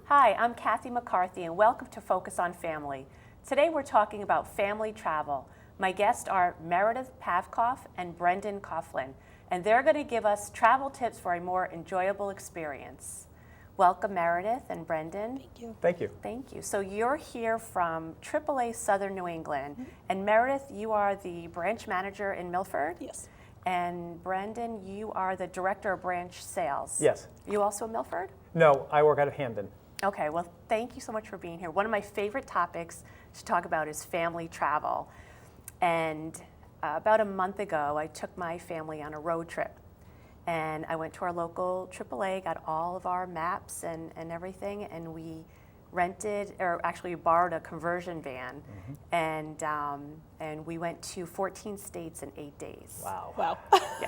Hi, I'm Kathy McCarthy, and welcome to Focus on Family. Today we're talking about family travel. My guests are Meredith Pavkoff and Brendan Coughlin, and they're going to give us travel tips for a more enjoyable experience. Welcome, Meredith and Brendan. Thank you. Thank you. Thank you. So you're here from AAA Southern New England, and Meredith, you are the branch manager in Milford? Yes. And Brendan, you are the director of branch sales? Yes. You also in Milford? No, I work out of Hamden. Okay, well, thank you so much for being here. One of my favorite topics to talk about is family travel. And about a month ago, I took my family on a road trip. And I went to our local AAA, got all of our maps and everything, and we rented, or actually borrowed a conversion van, and we went to 14 states in 8 days. Wow. Wow.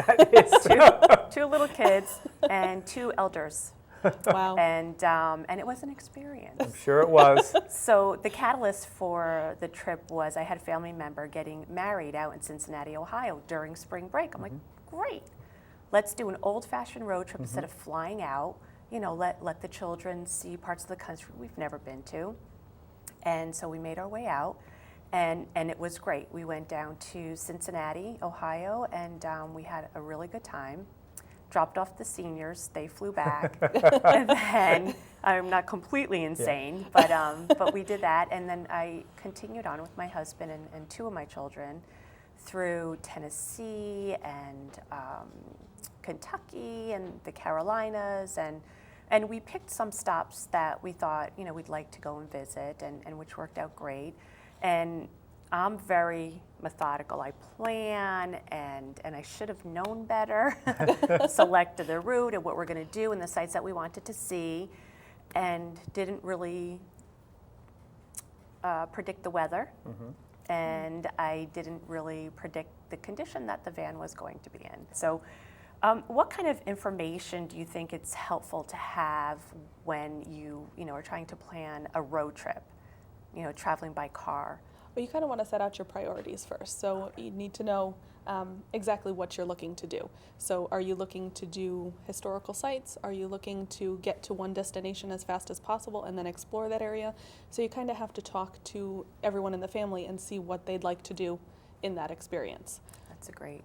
That is Two little kids and 2 elders. Wow. And it was an experience. I'm sure it was. So the catalyst for the trip was I had a family member getting married out in Cincinnati, Ohio during spring break. I'm like, great. Let's do an old-fashioned road trip instead of flying out. You know, let the children see parts of the country we've never been to. And so we made our way out, and it was great. We went down to Cincinnati, Ohio, and we had a really good time. Dropped off the seniors, they flew back, and then I'm not completely insane, but we did that, and then I continued on with my husband and 2 of my children through Tennessee and Kentucky and the Carolinas, and we picked some stops that we thought, you know, we'd like to go and visit, and which worked out great. And I'm very methodical. I plan, and I should have known better, selected the route and what we're going to do and the sites that we wanted to see, and didn't really predict the weather. And I didn't really predict the condition that the van was going to be in. So what kind of information do you think it's helpful to have when you are trying to plan a road trip, traveling by car? Well, you kind of want to set out your priorities first. So you need to know exactly what you're looking to do. So are you looking to do historical sites? Are you looking to get to one destination as fast as possible and then explore that area? So you kind of have to talk to everyone in the family and see what they'd like to do in that experience. That's a great,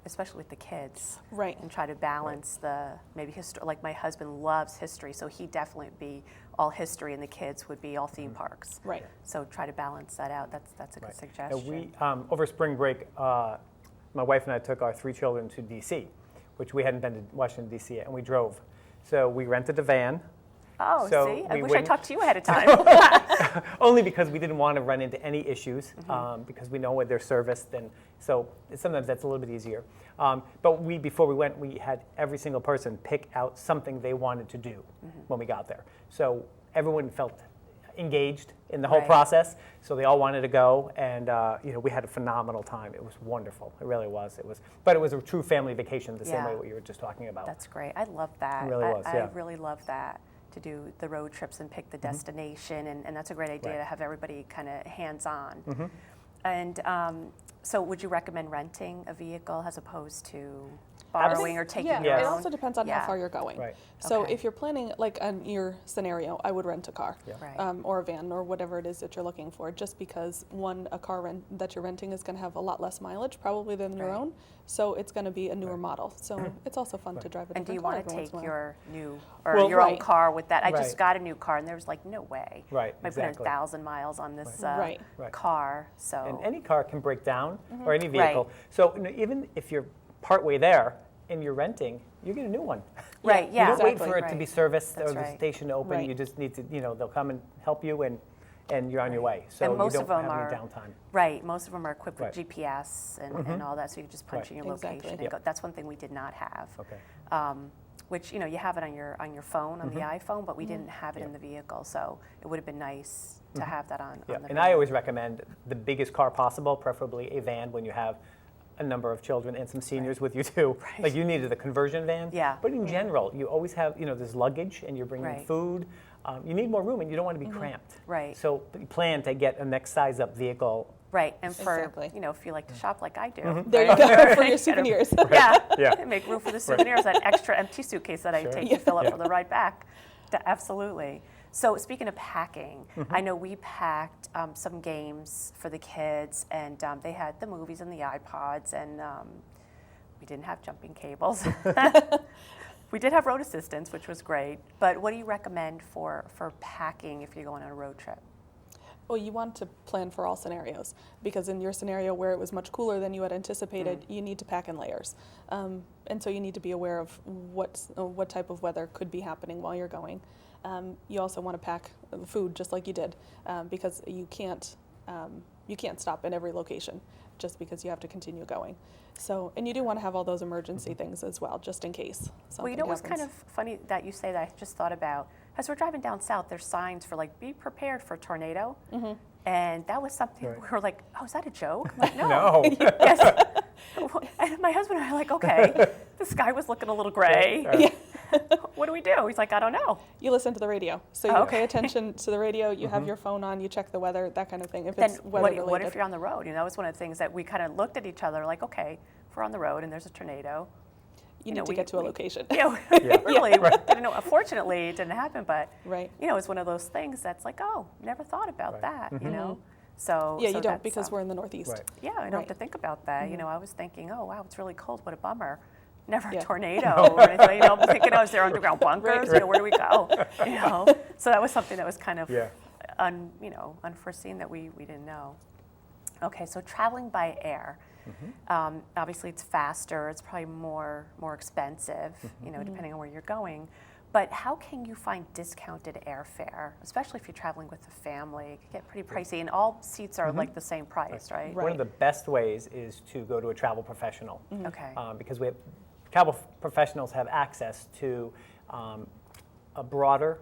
especially with the kids. Right. And try to balance the maybe history. Like my husband loves history, so he'd definitely be all history, and the kids would be all theme parks. Right. So try to balance that out. That's a good suggestion. We over spring break, my wife and I took our 3 children to D.C., which we hadn't been to Washington D.C. yet, and we drove. So we rented a van. Oh, so see, I wish I talked to you ahead of time. Only because we didn't want to run into any issues, because we know what they're serviced, and so sometimes that's a little bit easier. But before we went, we had every single person pick out something they wanted to do when we got there. So everyone felt engaged in the whole process, so they all wanted to go, and we had a phenomenal time. It was wonderful. It really was. But it was a true family vacation, the same way what you were just talking about. That's great. I love that. It really was, I really love that, to do the road trips and pick the destination, and that's a great idea to have everybody kind of hands-on. And so would you recommend renting a vehicle as opposed to borrowing or taking your it own? also depends on how far you're going. Right. So Okay. if you're planning, like on your scenario, I would rent a car, Right. or a van, or whatever it is that you're looking for. Just because a car that you're renting is going to have a lot less mileage probably than your own, so it's going to be a newer model. So it's also fun to drive a And do you different car want to every once take in a while. your new or your own car with that? I just Right. got a new car, and there was like no way. Right, I put in exactly. 1,000 miles on this Right. car. So And any car can break down, or any vehicle. So even if you're partway there and you're renting, you get a new one. Right, You yeah. don't wait Exactly. for it to be serviced That's or the right. station to open. Right. You just need to, they'll come and help you, and you're on your way. So And most you of don't them have any are- downtime. Most of them are equipped with Right. GPS and all that, so you just punch in your Exactly. location and Yep. go. That's one thing we did not have. Okay. Which you have it on your phone, on the iPhone, but we didn't have it in the vehicle, so it would have been nice to have that on Yeah, the and van. I always recommend the biggest car possible, preferably a van when you have a number of children and some seniors with you too. Like you needed a conversion van. Yeah. But in general, you always have, there's luggage and you're bringing Right. food. You need more room and you don't want to be cramped. Right. So plan to get a next size up vehicle. Right, and for, Exactly. if you like to shop like I do. There you right? go, for your souvenirs. Yeah, Yeah. make room for the souvenirs, that extra empty suitcase that I Sure. take to fill up Yeah. for the ride back. Absolutely. So speaking of packing, I know we packed some games for the kids, and they had the movies and the iPods, and we didn't have jumping cables. We did have road assistance, which was great. But what do you recommend for packing if you're going on a road trip? Well, you want to plan for all scenarios, because in your scenario where it was much cooler than you had anticipated, you need to pack in layers. And so you need to be aware of what type of weather could be happening while you're going. You also want to pack food just like you did, because you can't stop in every location just because you have to continue going. So, and you do want to have all those emergency things as well, just in case something Well, you know what's happens. kind of funny that you say that, I just thought about, as we're driving down south, there's signs for like, be prepared for a tornado. And that was something Right. we were like, oh, is that a joke? I'm like, no. No. Yes. And my husband and I are like, okay, the sky was looking a little gray. Right. What do we do? He's like, I don't know. You listen to the radio, so you Okay. pay attention to the radio. You have your phone on. You check the weather, that kind of thing. If Then it's weather what related, if you're on the road? You know, that was one of the things that we kind of looked at each other like, okay, if we're on the road and there's a tornado, you know, need to get to a location. you know, really, we didn't know. Unfortunately, it didn't happen, but Right. you know, it's one of those things that's like, oh, never thought about Right. that. You know, so Yeah, so you don't, that's, because we're in the Northeast. Right. yeah, I don't have Right. to think about that. You know, I was thinking, oh wow, it's really cold. What a bummer. Never Yeah. a tornado or anything. You know, I'm thinking, oh, is there underground bunkers? You know, where do we go? You know, so that was something that was kind of Yeah. unforeseen that we didn't know. Okay, so traveling by air. Obviously, it's faster. It's probably more expensive, you know, depending on where you're going. But how can you find discounted airfare, especially if you're traveling with a family? It can get pretty pricey, and all seats are like the same price, right? One of the best ways is to go to a travel professional. Okay. Because travel professionals have access to a broader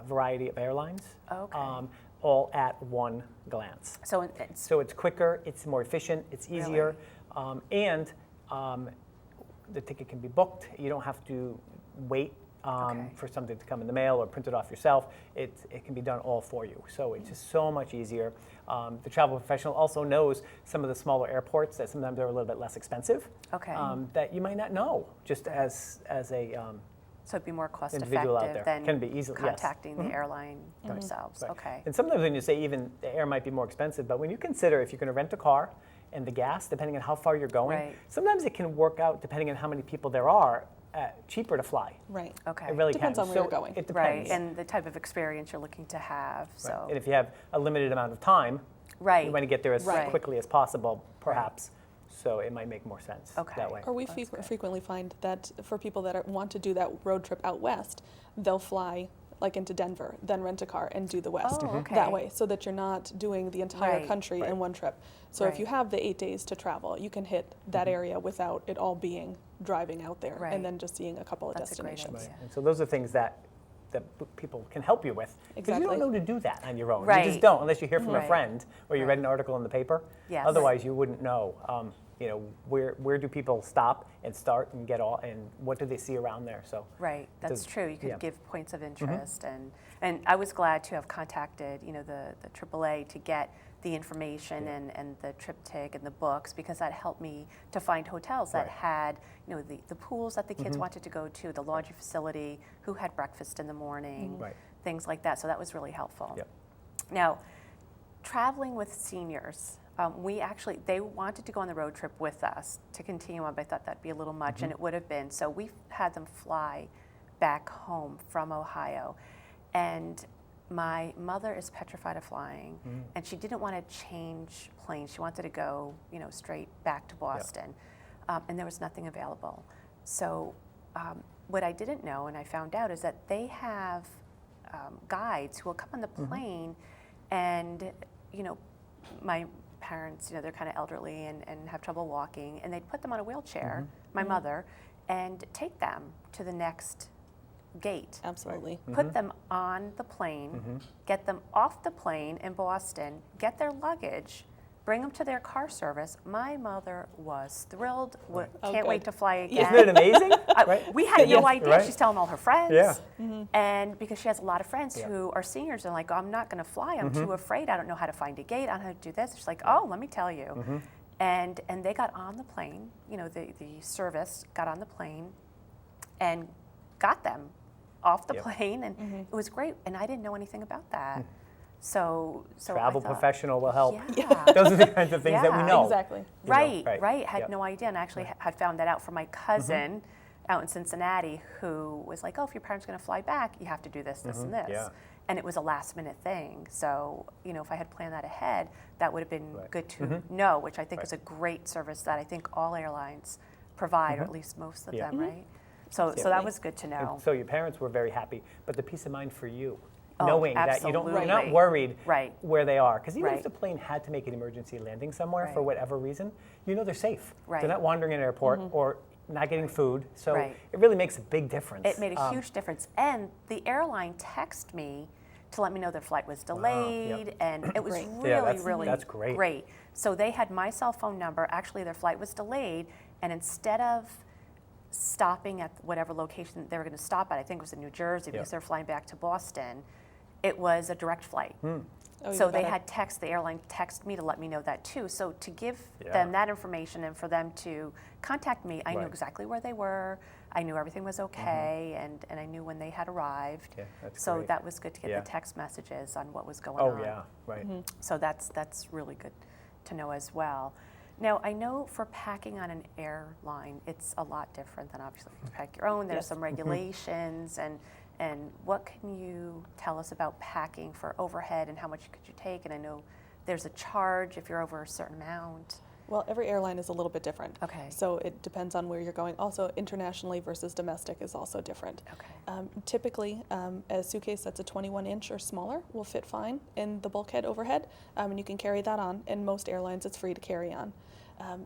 variety of airlines, Okay. all at one glance. So it's So it's quicker, it's more efficient, it's easier, and the ticket can be booked. You don't have to wait Okay. for something to come in the mail or print it off yourself. It can be done all for you. So it's just so much easier. The travel professional also knows some of the smaller airports that sometimes are a little bit less expensive. Okay. That you might not know just as a so it'd be more cost individual out effective there. than Can be easily, yes. contacting the airline themselves. Right. Okay. And sometimes when you say even the air might be more expensive, but when you consider if you're going to rent a car and the gas, depending on how far you're going, Right. sometimes it can work out, depending on how many people there are, cheaper to fly. Right. Okay. It really Depends can. on where you're going. It Right, depends. and the type of experience you're looking to have. Right. So And if you have a limited amount of time, right. you want to get there as Right. quickly as possible, perhaps. So it might make more sense Okay. that way. Or we That's good. frequently find that for people that want to do that road trip out west, they'll fly like into Denver, then rent a car and do the west Oh, okay. that way, so that you're not doing the entire Right. country Right. in one trip. So if you Right. have the 8 days to travel, you can hit that area without it all being driving out there Right. and then just seeing a couple of That's a great destinations. idea. And so those are things that people can help you with. Because you Exactly. don't know to do that on your own. You Right. just don't, unless you hear from a Right. friend or you Right. read an article in the paper. Yes. Otherwise, you wouldn't know. Where do people stop and start and get all, and what do they see around there? So Right, that's Does- true. You could yeah. give points of interest, and I was glad to have contacted, you know, the AAA to get the information Yeah. and the TripTig and the books, because that helped me to find hotels that Right. had, you know, the pools that the kids wanted to go to, the laundry facility, who had breakfast in the morning, Right. things like that. So that was really helpful. Yep. Now, traveling with seniors, they wanted to go on the road trip with us to continue on, but I thought that'd be a little much, and it would have been. So we had them fly back home from Ohio. And my mother is petrified of flying, and she didn't want to change planes. She wanted to go, you know, straight back to Boston, and there was nothing available. So what I didn't know, and I found out, is that they have guides who will come on the plane, and, you know, my parents, you know, they're kind of elderly and have trouble walking, and they'd put them on a wheelchair, my mother, and take them to the next gate. Absolutely. Put them on the plane, get them off the plane in Boston, get their luggage, bring them to their car service. My mother was thrilled, Oh, can't wait good. to fly again. Isn't it amazing? Right? We had no Yes, idea. right? She's telling all her friends. Yeah. And because she has a lot of friends Yeah. who are seniors and like, oh, I'm not going to fly. I'm too afraid. I don't know how to find a gate. I don't know how to do this. She's like, oh, let me tell you. And they got on the plane. You know, the service got on the plane and got them off the Yep. plane, and it was great. And I didn't know anything about that. So I Travel thought, professional will help. Yeah. Those are the kinds of things that we Yeah. know. Exactly. You know, Right. Had Yep. no idea, and actually had found that out from my cousin out in Cincinnati, who was like, "Oh, if your parents are going to fly back, you have to do this, this, and this." yeah. And it was a last minute thing. So if I had planned that ahead, that would have been Right. good to know, which I think Right. is a great service that I think all airlines provide, or at least most of Yeah. them, right? So that Certainly. was good to know. And so your parents were very happy, but the peace of mind for you, Oh, knowing that you're not absolutely. worried Right. where they are. Because even if Right. the plane had to make an emergency landing somewhere for Right. whatever reason, they're safe. Right. They're not wandering in an airport or not getting food. So Right. it really makes a big difference. It made a huge difference. And the airline texted me to let me know their flight was delayed, and it was Great. really, Yeah, that's- really that's great. great. So they had my cell phone number. Actually, their flight was delayed, and instead of stopping at whatever location they were going to stop at, I think it was in New Jersey because they're flying back to Boston, it was a direct flight. Oh, So even they better. had the airline text me to let me know that too. So to give Yeah. them that information and for them to contact me, I knew Right. exactly where they were. I knew everything was okay, and I knew when they had arrived. Yeah, that's so great. that was good to get Yeah. the text messages on what was going Oh, on. yeah, right. So that's really good to know as well. Now, I know for packing on an airline, it's a lot different than obviously if you pack your own. There's Yes. some regulations, and what can you tell us about packing for overhead and how much could you take? And I know there's a charge if you're over a certain amount. Well, every airline is a little bit different. Okay. So it depends on where you're going. Also, internationally versus domestic is also different. Okay. Typically, a suitcase that's a 21-inch or smaller will fit fine in the bulkhead overhead, and you can carry that on. In most airlines, it's free to carry on.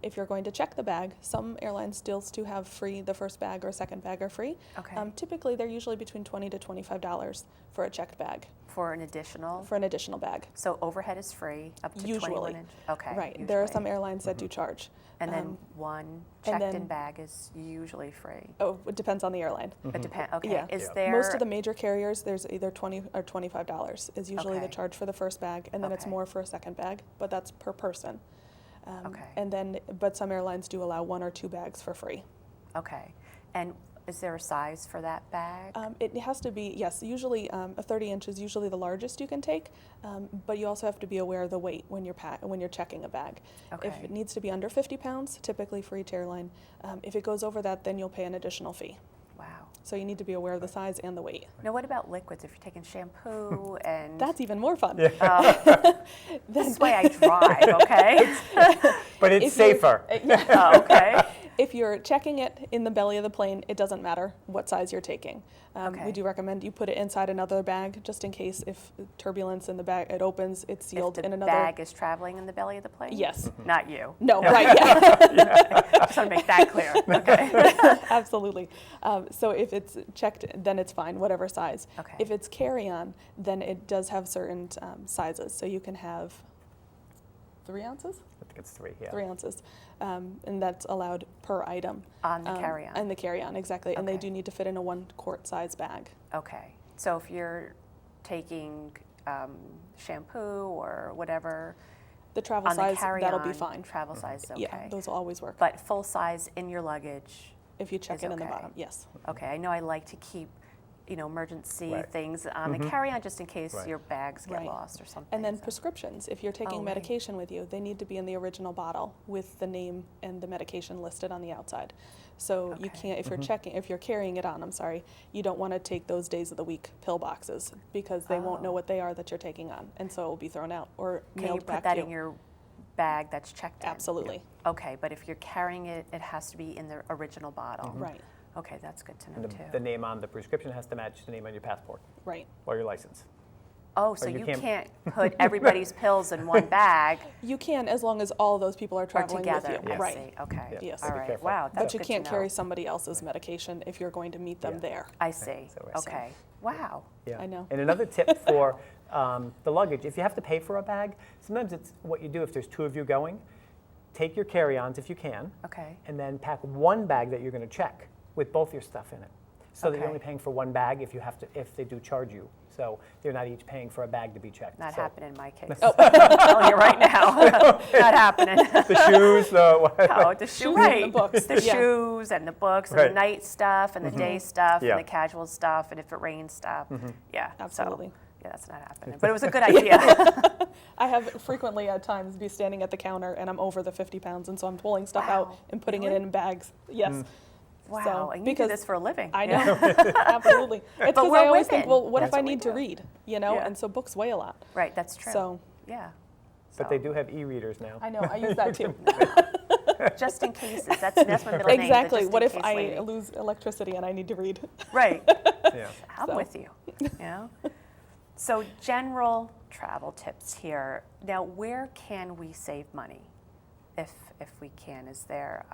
If you're going to check the bag, some airlines still do have free, the first bag or second bag are free. Okay. Typically, they're usually between $20 to $25 for a checked bag, For an additional. for an additional bag. So overhead is free up to Usually. 21 inch. Okay. Right. There are usually. some airlines that do charge. And then one and checked-in then- bag is usually free. Oh, it depends on the airline. It depends. Okay. Yeah. Is Yeah. there Most of the major carriers, there's either $20 or $25 is usually the Okay. charge for the first bag, and then it's Okay. more for a second bag, but that's per person. Okay. And then, but some airlines do allow 1 or 2 bags for free. Okay. And is there a size for that bag? It has to be, yes, usually a 30-inch is usually the largest you can take, but you also have to be aware of the weight when you're checking a bag. If Okay. it needs to be under 50 pounds, typically for each airline, if it goes over that, then you'll pay an additional fee. Wow. So you need to be aware of the size and the weight. Now, what about liquids? If you're taking shampoo and That's even more fun. this is why I drive. Okay. But it's If you're- safer. Yeah. Oh, okay. If you're checking it in the belly of the plane, it doesn't matter what size you're taking. Okay. We do recommend you put it inside another bag, just in case if turbulence in the bag, it opens, it's If sealed the in another. bag is traveling in the belly of the plane. Yes. Not you. No, right, yeah, Just want to make that clear. Okay. absolutely. So if it's checked, then it's fine, whatever size. Okay. If it's carry-on, then it does have certain sizes. So you can have 3 ounces? I think it's 3, yeah. 3 ounces, and that's allowed per item. On the carry-on. And the carry-on, exactly. And they Okay. do need to fit in a 1-quart size bag. Okay. So if you're taking shampoo or whatever The travel on the size, carry-on, that'll be fine. Travel size is okay. Yeah, those will always work. But full size in your luggage. If you check is it in the okay. bottom, yes. Okay. I know I like to keep, emergency Right. things on the carry-on just in case Right. your bags get Right. lost or something. And then so- prescriptions, if you're taking Oh, right. medication with you, they need to be in the original bottle with the name and the medication listed on the outside. So you Okay. can't, if you're carrying it on, you don't want to take those days of the week pill boxes because they won't know Oh. what they are that you're taking on, and so it will be thrown out or Can you mailed put back that to in you. your bag that's checked in? Absolutely, Okay, but if you're carrying it, it has to be in the original bottle. right, Okay, that's good to know And too. the name on the prescription has to match the name on your passport right. or your license. Oh, so you you can't- can't put everybody's pills in one bag You can as long as all of those people are or traveling together. with you. I Right. see. Okay. Yeah, Yes. so All be right. careful. Wow, that's But you good can't to carry know. somebody else's medication if you're going to meet them Yeah. there. I see. So we're Okay. Wow. Yeah. I know. And another tip for the luggage, if you have to pay for a bag, sometimes it's what you do if there's 2 of you going, take your carry-ons if you can, Okay. and then pack one bag that you're going to check with both your stuff in it. So they're Okay. only paying for one bag if they do charge you. So they're not each paying for a bag to be checked. Not So happening in my case. I'm telling you right now, not happening. The shoes, the Oh, the Shoes shoe, and the right? books. The Yeah. shoes and the books and Right. the night stuff and the day stuff Yeah. and the casual stuff and if it rains stuff. Yeah, Absolutely. So, yeah, that's not happening. But it was a good idea. I have frequently at times be standing at the counter and I'm over the 50 pounds, and so I'm pulling stuff out Wow. and putting it Really? in bags. Yes. Wow, So, and you do because this for a living. I Yeah. know, absolutely. It's because we're I always think, women. well, what That's if I what we need to do. read, you know? Yeah. And so books weigh a lot. Right, that's true. So Yeah. But they do have e-readers now. I know, I use that too. Just in cases. That's my middle name. the Exactly. just What in if case I lady. lose electricity and I need to read? Right. Yeah. I'm So. with you. You know? So general travel tips here. Now, where can we save money, if we can? Is there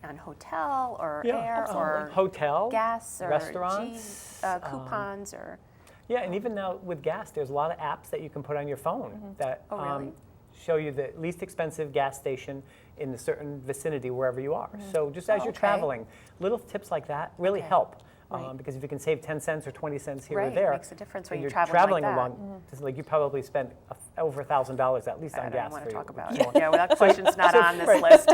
on hotel or Yeah, air or Hotel, gas or restaurants, coupons or? Yeah, and even now with gas, there's a lot of apps that you can put on your phone that Oh, really? show you the least expensive gas station in a certain vicinity wherever you are. So just as Oh, you're okay. traveling, little tips like that really Okay. help. Right. Because if you can save 10 cents or 20 cents here or Right, it there, makes a difference when and you're you're traveling like that. along, just like you probably spent over $1,000 at least I on don't gas want for to you. talk about So- it. Yeah, well, that question's not on this right. list.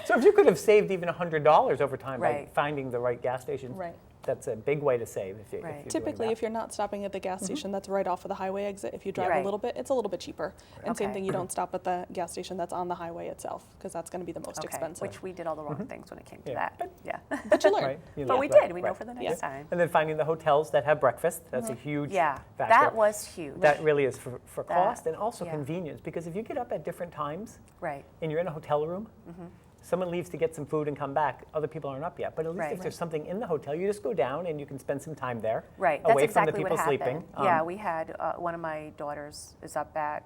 So if you could have saved even $100 over time by Right. finding the right gas station, Right. that's a big way to save if, you, Right. if you're Typically, doing if you're not stopping at the gas Mm-hmm. station that's right off of the highway exit, if you drive Right. a little bit, it's a little bit cheaper. And same Okay. thing, you don't stop at the gas station that's on the highway itself, because that's going to be the most Okay, expensive. which we did all the wrong things when it came to Yeah. that. Yeah. But you learn. Right. You But know, we right, did. We know right. for the Yeah. next time. And then finding the hotels that have breakfast, that's a huge Yeah, factor. that was huge. That really is for That- cost and also yeah. convenience, because if you get up at different times Right. and you're in a hotel room, someone leaves to get some food and come back, other people aren't up yet. But at least Right. if there's something in the hotel, you just go down and you can spend some time there, Right. That's away exactly from the people what happened. sleeping. Yeah, we had one of my daughters is up at.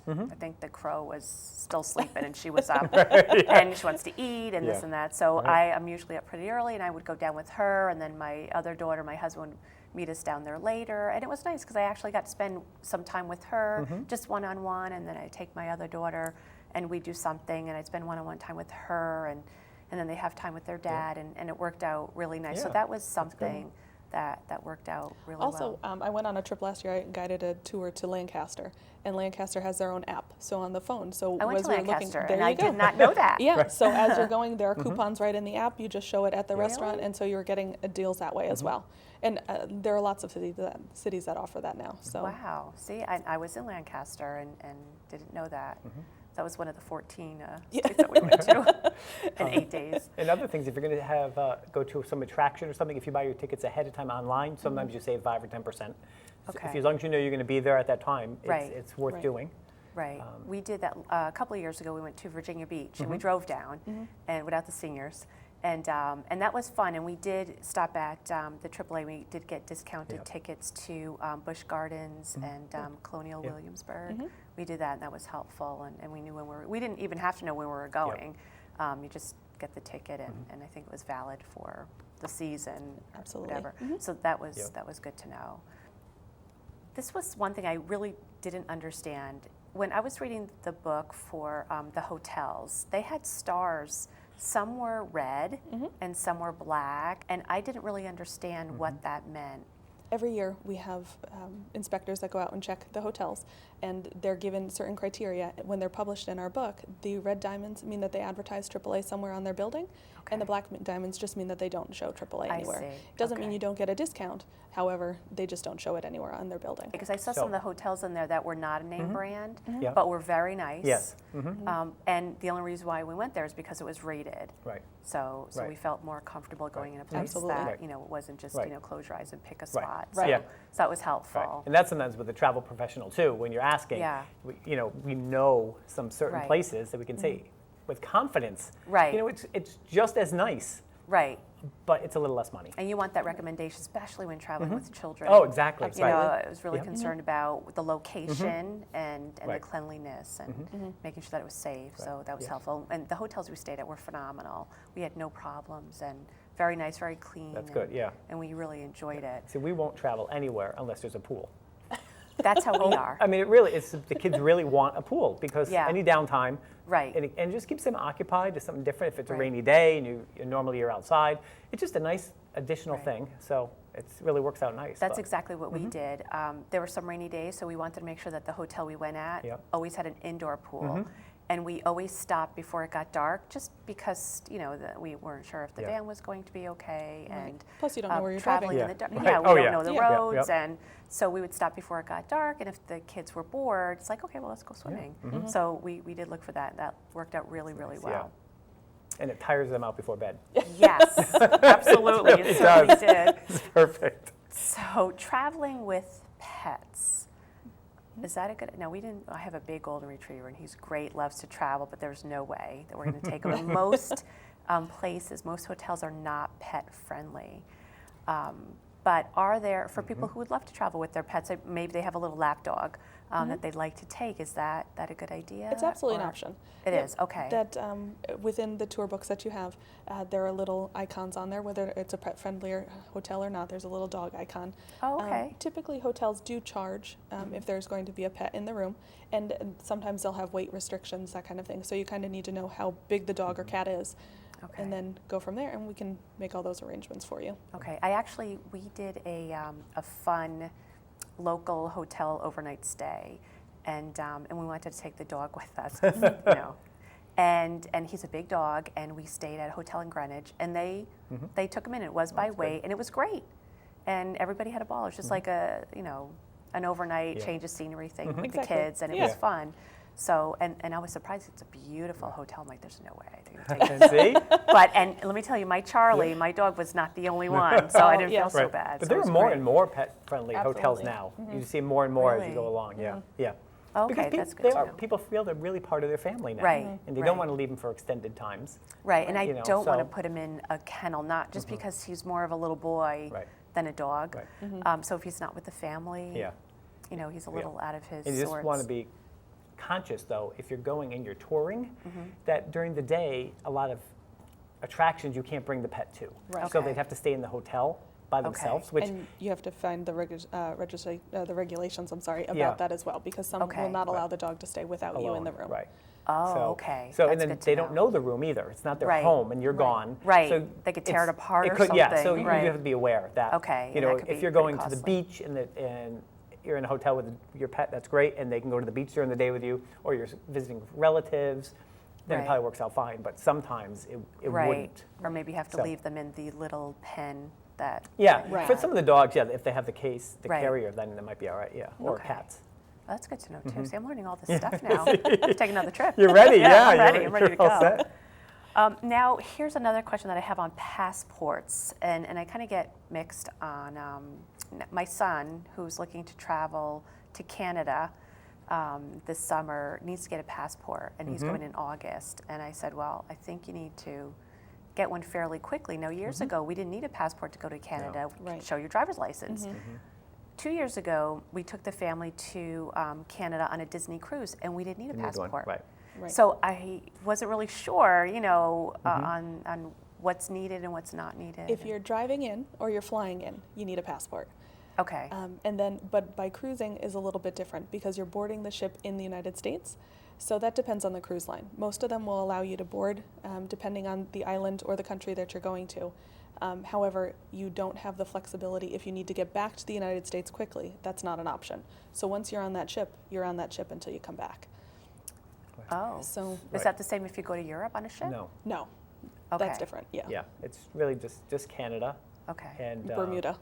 Mm-hmm. I think the crow was still sleeping and she was up, and she wants to eat and this Yeah. and that. So Right. I'm usually up pretty early, and I would go down with her, and then my other daughter, my husband, would meet us down there later, and it was nice because I actually got to spend some time with her, Mm-hmm. just one-on-one, and then I take my other daughter, and we do something, and I'd spend one-on-one time with her, and then they have time with their dad, and it worked out really nice. So Yeah, that was something that worked out really Also, well. I went on a trip last year. I guided a tour to Lancaster, and Lancaster has their own app. So on the phone, so I went as to we were looking, Lancaster, there and you I go. did not know that. Yeah. So as you're going, there are coupons right in the app. You just show it at the restaurant, Really? and so you're getting deals that way as well. And there are lots of cities that offer that now. So Wow. See, I was in Lancaster and didn't know that. That was one of the 14 states that we went to in 8 days. And other things, if you're going to have go to some attraction or something, if you buy your tickets ahead of time online, sometimes you save 5 or 10%. Okay. As long as you know you're going to be there at that time, Right. it's worth Right. doing. Right. We did that a couple of years ago. We went to Virginia Beach and we drove down and without the seniors. And that was fun. And we did stop at the AAA. We did get discounted Yep. tickets to Busch Gardens and Colonial Yep. Williamsburg. We did that, and that was helpful. And we knew we didn't even have to know when we were going. You just get the ticket, and I think it was valid for the season or Absolutely. whatever. So that was Yep. good to know. This was one thing I really didn't understand. When I was reading the book for the hotels, they had stars. Some were red and some were black, and I didn't really understand what that meant. every year we have inspectors that go out and check the hotels, and they're given certain criteria. When they're published in our book, the red diamonds mean that they advertise AAA somewhere on their building, and the black diamonds just mean that they don't show AAA I anywhere. see. It doesn't mean Okay. you don't get a discount. However, they just don't show it anywhere on their building. Because I saw So- some of the hotels in there that were not a name brand, Yeah. but were very nice. Yes. And the only reason why we went there is because it was rated. Right. So Right. we felt more comfortable going in a place Absolutely. that, Right. it wasn't just, Right. close your eyes and pick a Right. spot. Right. Yeah. So that was helpful. Right. And that's sometimes with a travel professional too, when you're asking, Yeah. we know some certain Right. places that we can say with confidence, Right. it's just as nice, Right. but it's a little less money. And you want that recommendation, especially when traveling with children. Oh, exactly. You know, Right. I was really Yep. concerned about the location and the Right. cleanliness and making sure that it was safe. So Right. that was Yeah. helpful. And the hotels we stayed at were phenomenal. We had no problems and very nice, very clean. That's good, yeah. And we really enjoyed it. See, we won't travel anywhere unless there's a pool. That's how we are. I mean, it really, the kids really want a pool because Yeah. any downtime, Right. and it just keeps them occupied. It's something different. If it's a Right. rainy day and normally you're outside, it's just a nice additional Right. thing. So it really works out nice. That's but- exactly what we did. There were some rainy days, so we wanted to make sure that the hotel we went at Yep. always had an indoor pool. And we always stopped before it got dark, just because, we weren't sure if the Yeah. van was going to be okay. Right. And Plus, you don't know where you're traveling driving. in the dark. Right. Yeah, we Oh, don't yeah. know the Yeah. roads. Yep. And so we would stop before it got dark. And if the kids were bored, it's like, okay, well, let's go swimming. So we did look for that. That worked out really, really nice, yeah. well. And it tires them out before bed. Yes, absolutely. It really certainly does. did. It's perfect. So traveling with pets, is that a good, no, I have a big golden retriever and he's great, loves to travel, but there's no way that we're gonna take him. And most most hotels are not pet friendly. But are there, for people who would love to travel with their pets, maybe they have a little lap dog that they'd like to take, is that a good idea? It's absolutely an Or- option. It Yep. is, okay. That within the tour books that you have, there are little icons on there, whether it's a pet friendly hotel or not. There's a little dog icon. Oh, okay. Typically, hotels do charge if there's going to be a pet in the room, and sometimes they'll have weight restrictions, that kind of thing. So you kind of need to know how big the dog or cat is, Okay. and then go from there, and we can make all those arrangements for you. Okay, we did a fun local hotel overnight stay, and we wanted to take the dog with us, 'cause, and he's a big dog, and we stayed at a hotel in Greenwich, and they took him in. It was by that's good. weight, and it was great, and everybody had a ball. It was just like an overnight Yeah. change of scenery thing with the Exactly. kids, and it Yeah. was fun. So, and I was surprised. It's a beautiful hotel. I'm like, there's no way they're gonna take And see? and let me tell you, my Charlie, my dog was not the only one, so I didn't Yeah. feel so Right. bad. But so there it are was more great. and more pet-friendly hotels Absolutely. now. You see more and more as you go Really? along. Yeah, yeah. Okay, Because that's good to know. people feel they're really part of their family now. Right, And they right. don't want to leave them for extended times. Right, and I you know, don't want to so- put him in a kennel, not just because he's more of a little boy Right. than a dog. Right. So if he's not with the family, Yeah. he's a little out of his And you just sorts. want to be conscious, though, if you're going and you're touring, Mm-hmm. that during the day, a lot of attractions you can't bring the pet to. Right. So Okay. they'd have to stay in the hotel by themselves, which And you have to find the regulations, about Yeah. that as well, because some Okay. will not allow Right. the dog to stay without you in the alone, room. Right. Oh, So- okay. So, That's and then good to they don't know the room either. It's not their Right. home, and you're Right. gone. Right. So They could tear it it's- apart or Yeah, so something. you Right. have to be aware of that. Okay, You and know, that could if be you're pretty going to the costly. beach and you're in a hotel with your pet, that's great, and they can go to the beach during the day with you, or you're visiting relatives, then it Right. probably works out fine. But sometimes it Right. wouldn't. Or maybe you have to So- leave them in the little pen that. Yeah, that you Right. for had. some of the dogs, yeah, if they have the case, the Right. carrier, then it might be all right, yeah, or Okay. cats. That's good to know too. See, I'm learning all this stuff now. I have to take another trip. You're ready, yeah, I'm ready. you're- I'm ready to you're all go. set. Now, here's another question that I have on passports, and I kind of get mixed on my son, who's looking to travel to Canada this summer, needs to get a passport, and he's going in August. And I said, well, I think you need to get one fairly quickly. Now, years ago, we didn't need a passport to go to Canada. Right. Show your driver's license. 2 years ago, we took the family to Canada on a Disney cruise, and we didn't need a You need one, passport. right. Right. So I wasn't really sure, on what's needed and what's not needed. If you're driving in or you're flying in, you need a passport. Okay. But by cruising is a little bit different because you're boarding the ship in the United States. So that depends on the cruise line. Most of them will allow you to board depending on the island or the country that you're going to. However, you don't have the flexibility if you need to get back to the United States quickly. That's not an option. So once you're on that ship, you're on that ship until you come back. Oh. So Is Right. that the same if you go to Europe on a ship? No, no, Okay. that's different. Yeah. yeah, it's really just Canada Okay. and Bermuda.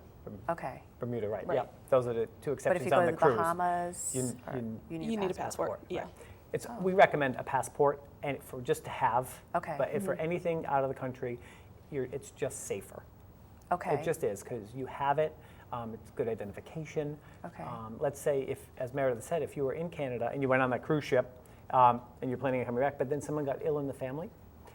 Okay. Bermuda, right? Right. Yeah, those are the two But if exceptions you go on to the the cruise. Bahamas, You- or you- You need a passport. Yeah. It's we recommend a passport and for just to have. Okay. But if for anything out of the country, it's just safer. Okay. It just is because you have it. It's good identification. Okay. Let's say if, as Meredith said, if you were in Canada and you went on that cruise ship and you're planning on coming back, but then someone got ill in the family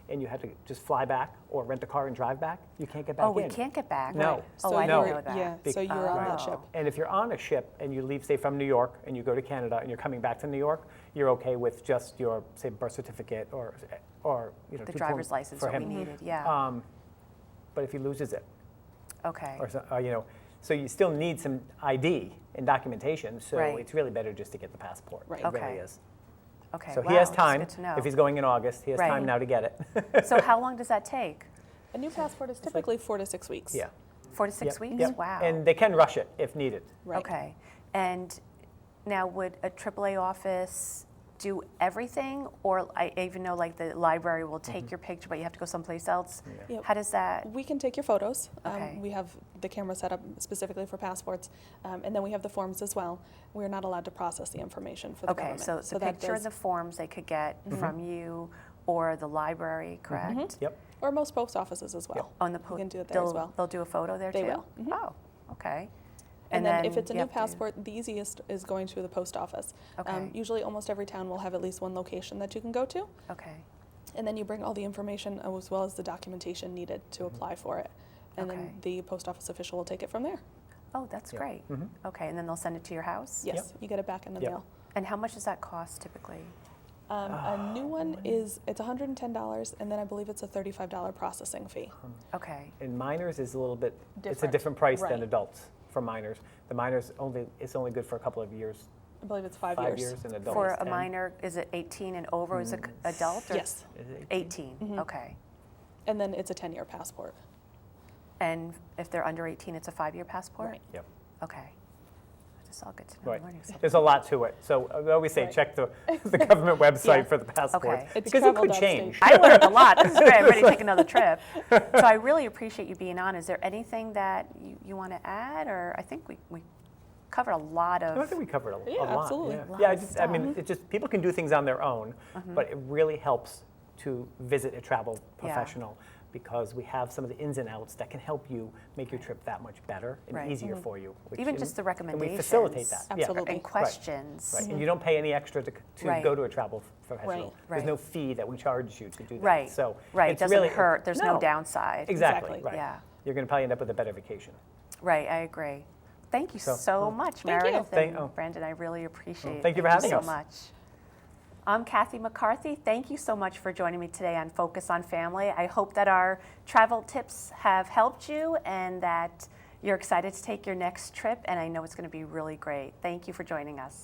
and you had to just fly back or rent a car and drive back, you can't get back Oh, in. we can't get back. No. Oh, So I no. didn't know that. Yeah. So you're on that Oh. ship. And if you're on a ship and you leave, say, from New York and you go to Canada and you're coming back to New York, you're okay with just your, say, birth certificate or The two driver's forms license for that we him. needed. Yeah. But if he loses it, Okay. or so you still need some ID and documentation. So Right. it's really better just to get the passport. Right. It Okay. really is. Okay. So wow, he has that's time. good to know. If he's going in August, he has Right. time now to get it. So how long does that take? A new passport is typically 4 to 6 weeks. Yeah. 4 to 6 Yep, weeks? yep. Wow. And they can rush it if needed. Right. Okay. And now, would a AAA office do everything? Or I even know like the library will take your picture, but you have to go someplace else? Yep. How does that? We can take your photos. Okay. We have the camera set up specifically for passports, and then we have the forms as well. We're not allowed to process the information for the Okay, government. so the that picture and does- the forms they could get from you or the library, correct? Yep. or most post offices as well. On the You can do it there as they'll, well. they'll do a photo there They too? will. Mhm. Oh, okay. And then if it's a you new have to- passport, the easiest is going to the post office. Okay. Usually almost every town will have at least one location that you can go to. Okay, And then you bring all the information as well as the documentation needed to apply for it. And Okay. then the post office official will take it from there. oh, that's Yeah. great. Okay, and then they'll send it to your house? Yes, you get it back in the Yep. mail. And how much does that cost typically? A new one it's $110, and then I believe it's a $35 processing fee. Okay, And minors is a little bit, it's a Different. different price than Right. adults for minors. The minors it's only good for a couple of years, I believe it's 5 5 years. years, and adults for is a 10. minor, is it 18 and over as an adult? Or Yes, Is it 18, okay. and then it's a 10-year passport. And if they're under 18, it's a 5-year passport? Right. Yep. Okay. That's all good to know, Right. I'm learning something. There's a lot to it. So I always say Right. check the government website Yeah. for the passports. Okay. It's Because it could travel.state. change. I learned a lot. This is great. I'm ready to take another trip. So I really appreciate you being on. Is there anything that you want to add? Or I think we covered a lot I of. think we covered a Yeah, lot. absolutely. Yeah, Lot yeah of I mean, stuff. it just, people can do things on their own, but it really helps to visit a travel Yeah. professional because we have some of the ins and outs that can help you make your trip that much better and Right. easier for you. which- Even just the And we facilitate recommendations. that. Yeah. Absolutely. And questions. Right, and you don't pay any extra to Right. go to a travel professional. Right. There's Right. no fee that we charge you to do that. Right. So Right. It it's doesn't really, hurt. There's no downside. Exactly. Exactly. Right. Yeah. You're going to probably end up with a better vacation. Right. I agree. Thank you So, so much, Thank you. Meredith Thank- and oh. Brandon. I really appreciate it. Thank you for having so us. much. I'm Kathy McCarthy. Thank you so much for joining me today on Focus on Family. I hope that our travel tips have helped you and that you're excited to take your next trip, and I know it's going to be really great. Thank you for joining us.